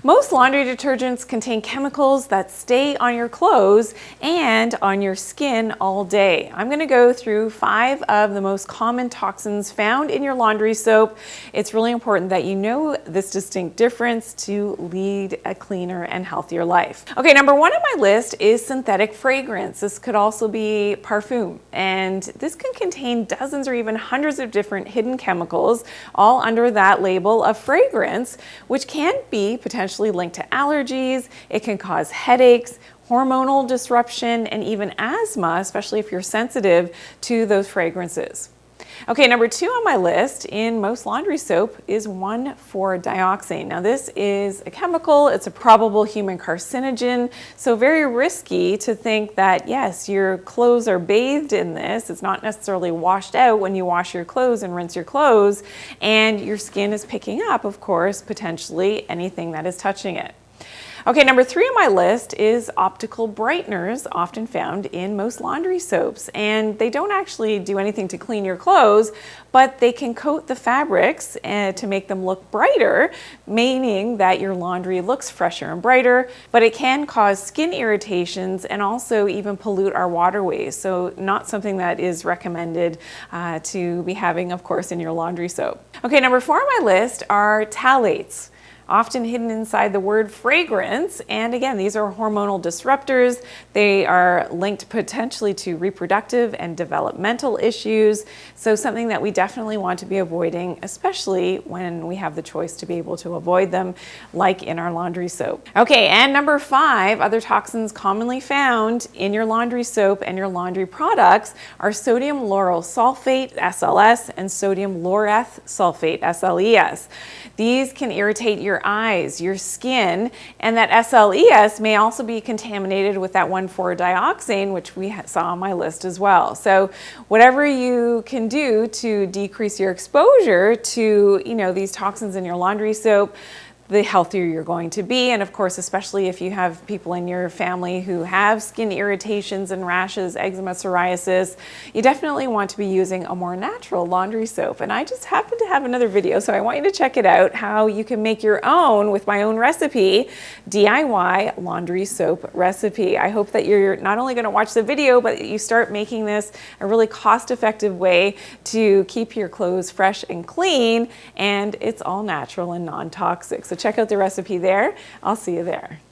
Most laundry detergents contain chemicals that stay on your clothes and on your skin all day. I'm going to go through 5 of the most common toxins found in your laundry soap. It's really important that you know this distinct difference to lead a cleaner and healthier life. Okay, number 1 on my list is synthetic fragrance. This could also be parfum, and this can contain dozens or even hundreds of different hidden chemicals, all under that label of fragrance, which can be potentially linked to allergies. It can cause headaches, hormonal disruption, and even asthma, especially if you're sensitive to those fragrances. Okay, number 2 on my list in most laundry soap is 1,4-dioxane. Now this is a chemical, it's a probable human carcinogen, so very risky to think that yes, your clothes are bathed in this. It's not necessarily washed out when you wash your clothes and rinse your clothes, and your skin is picking up, of course, potentially anything that is touching it. Okay, number 3 on my list is optical brighteners, often found in most laundry soaps. And they don't actually do anything to clean your clothes, but they can coat the fabrics to make them look brighter, meaning that your laundry looks fresher and brighter, but it can cause skin irritations and also even pollute our waterways. So not something that is recommended to be having, of course, in your laundry soap. Okay, number 4 on my list are phthalates, often hidden inside the word fragrance. And again, these are hormonal disruptors. They are linked potentially to reproductive and developmental issues. So something that we definitely want to be avoiding, especially when we have the choice to be able to avoid them, like in our laundry soap. Okay, and number 5, other toxins commonly found in your laundry soap and your laundry products are sodium lauryl sulfate, SLS, and sodium laureth sulfate, SLES. These can irritate your eyes, your skin, and that SLES may also be contaminated with that 1,4-dioxane, which we saw on my list as well. So whatever you can do to decrease your exposure to, these toxins in your laundry soap, the healthier you're going to be. And of course, especially if you have people in your family who have skin irritations and rashes, eczema, psoriasis, you definitely want to be using a more natural laundry soap. And I just happen to have another video, so I want you to check it out, how you can make your own with my own recipe, DIY laundry soap recipe. I hope that you're not only going to watch the video, but that you start making this a really cost-effective way to keep your clothes fresh and clean, and it's all natural and non-toxic. So check out the recipe there. I'll see you there.